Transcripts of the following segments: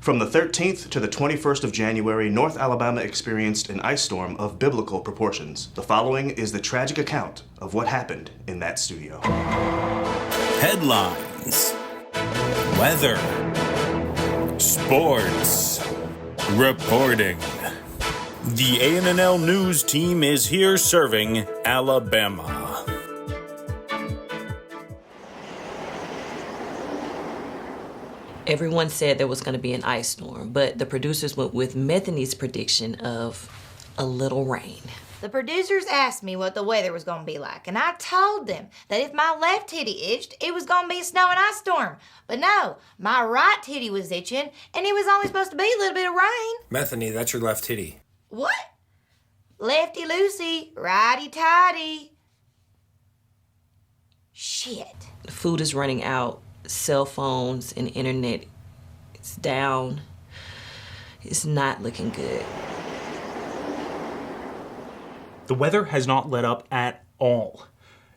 From the 13th to the 21st of January, North Alabama experienced an ice storm of biblical proportions. The following is the tragic account of what happened in that studio. Headlines, weather, sports, reporting. The ANNL News team is here serving Alabama. Everyone said there was going to be an ice storm, but the producers went with Methany's prediction of a little rain. The producers asked me what the weather was going to be like, and I told them that if my left titty itched, it was going to be a snow and ice storm. But no, my right titty was itching, and it was only supposed to be a little bit of rain. Methany, that's your left titty. What? Lefty-loosey, righty-tighty. Shit. The food is running out. Cell phones and internet, it's down. It's not looking good. The weather has not let up at all.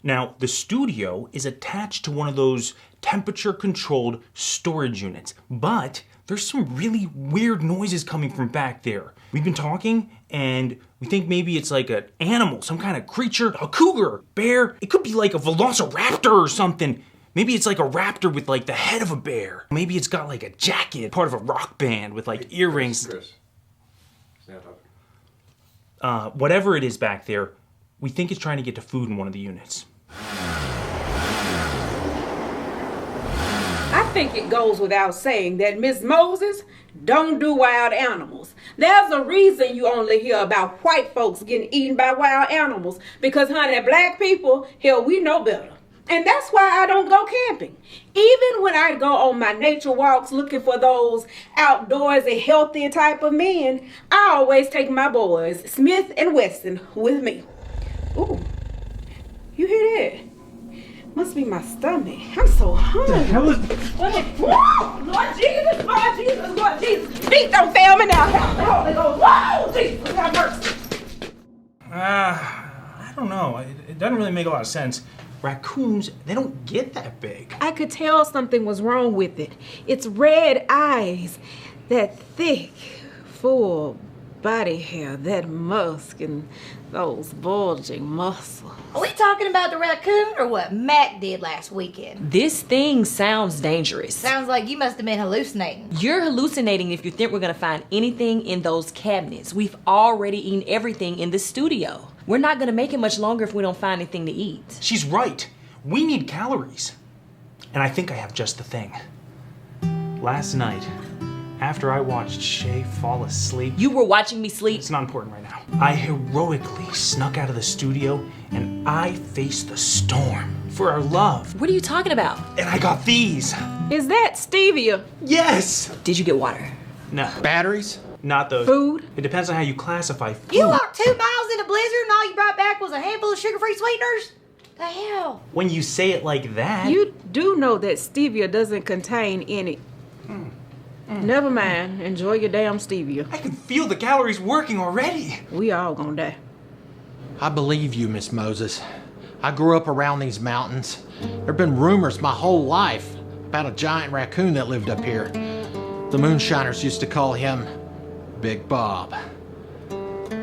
Now, the studio is attached to one of those temperature-controlled storage units, but there's some really weird noises coming from back there. We've been talking, and we think maybe it's like an animal, some kind of creature, a cougar, bear. It could be like a velociraptor or something. Maybe it's like a raptor with like the head of a bear. Maybe it's got like a jacket, part of a rock band with like earrings. Chris. Stand up. Whatever it is back there, we think it's trying to get to food in one of the units. I think it goes without saying that Miss Moses don't do wild animals. There's a reason you only hear about white folks getting eaten by wild animals. Because, honey, black people, hell, we know better. And that's why I don't go camping. Even when I go on my nature walks looking for those outdoorsy, healthy type of men, I always take my boys, Smith and Weston, with me. Ooh, you hear that? Must be my stomach. I'm so hungry. Lord Jesus, Lord Jesus, Lord Jesus. Feet don't fail me now. Holy Ghost. Whoa, Jesus, have mercy. I don't know. It doesn't really make a lot of sense. Raccoons, they don't get that big. I could tell something was wrong with it. Its red eyes, that thick, full body hair, that musk, and those bulging muscles. Are we talking about the raccoon or what Matt did last weekend? This thing sounds dangerous. Sounds like you must have been hallucinating. You're hallucinating if you think we're going to find anything in those cabinets. We've already eaten everything in the studio. We're not going to make it much longer if we don't find anything to eat. She's right. We need calories. And I think I have just the thing. Last night, after I watched Shay fall asleep... You were watching me sleep? It's not important right now. I heroically snuck out of the studio and I faced the storm for our love. What are you talking about? And I got these. Is that stevia? Yes! Did you get water? No. Batteries? Not those. Food? It depends on how you classify food. You walked 2 miles in a blizzard and all you brought back was a handful of sugar-free sweeteners? The hell? When you say it like that... You do know that stevia doesn't contain any... Never mind. Enjoy your damn stevia. I can feel the calories working already. We all gonna die. I believe you, Miss Moses. I grew up around these mountains. There've been rumors my whole life about a giant raccoon that lived up here. The moonshiners used to call him Big Bob.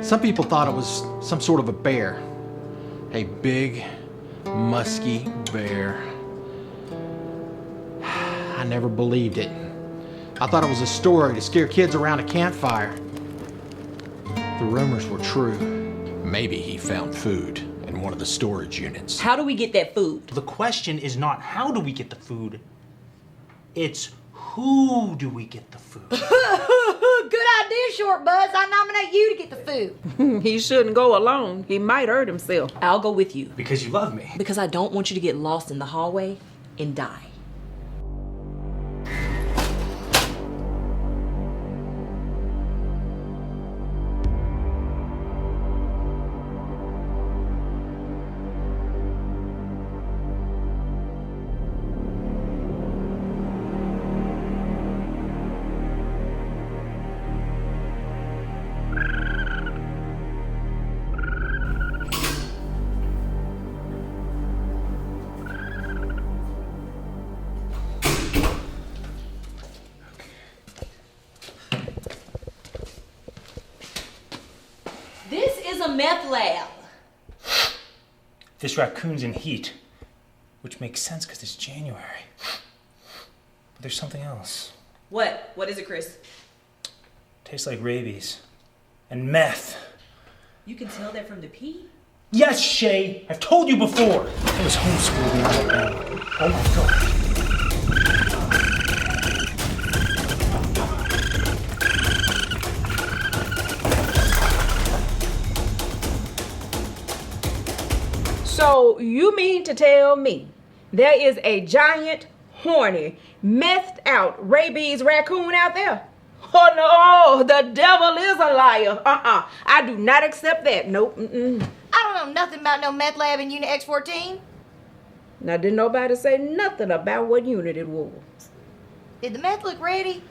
Some people thought it was some sort of a bear. A big, musky bear. I never believed it. I thought it was a story to scare kids around a campfire. The rumors were true. Maybe he found food in one of the storage units. How do we get that food? The question is not how do we get the food, it's who do we get the food? Good idea, Short Buzz. I nominate you to get the food. He shouldn't go alone. He might hurt himself. I'll go with you. Because you love me. Because I don't want you to get lost in the hallway and die. a meth lab. This raccoon's in heat, which makes sense because it's January. But there's something else. What? What is it, Chris? Tastes like rabies. And meth. You can tell that from the pee? Yes, Shay! I've told you before! I was homeschooled in Alabama. Oh my god. So you mean to tell me there is a giant, horny, methed out rabies raccoon out there? Oh no, the devil is a liar. I do not accept that. Nope. I don't know nothing about no meth lab in Unit X14. Now, didn't nobody say nothing about what unit it was? Did the meth look ready?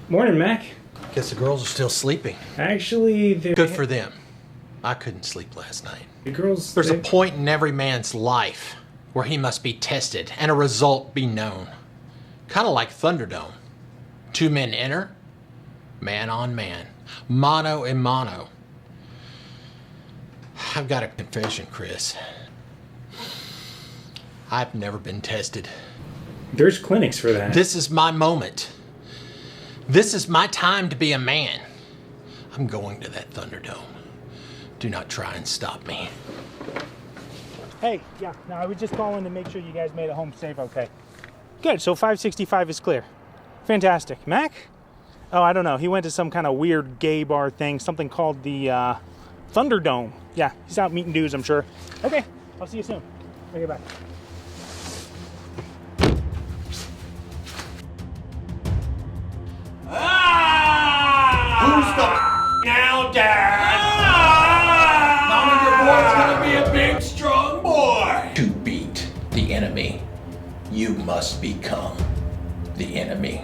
Morning, Mac. Guess the girls are still sleeping. Actually, Good for them. I couldn't sleep last night. The girls... There's a point in every man's life where he must be tested and a result be known. Kind of like Thunderdome. 2 men enter, man on man, mano a mano. I've got a confession, Chris. I've never been tested. There's clinics for that. This is my moment. This is my time to be a man. I'm going to that Thunderdome. Do not try and stop me. Hey, yeah, no, I was just calling to make sure you guys made it home safe okay. Good, so 565 is clear. Fantastic. Mac? Oh, I don't know. He went to some kind of weird gay bar thing, something called the Thunderdome. Yeah, he's out meeting dudes, I'm sure. Okay, I'll see you soon. Okay, bye. Who's the now, Dad? None of your boy's gonna be a big, strong boy. To beat the enemy, you must become the enemy.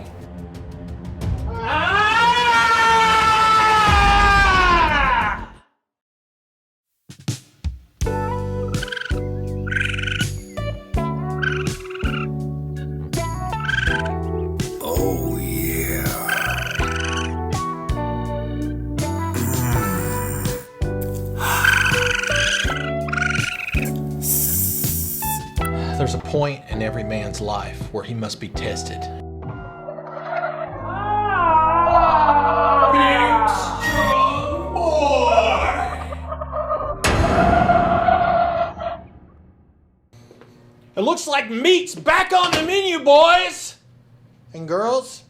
Oh, yeah. There's a point in every man's life where he must be tested. Big, strong boy. It looks like meat's back on the menu, boys! And girls?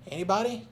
Anybody?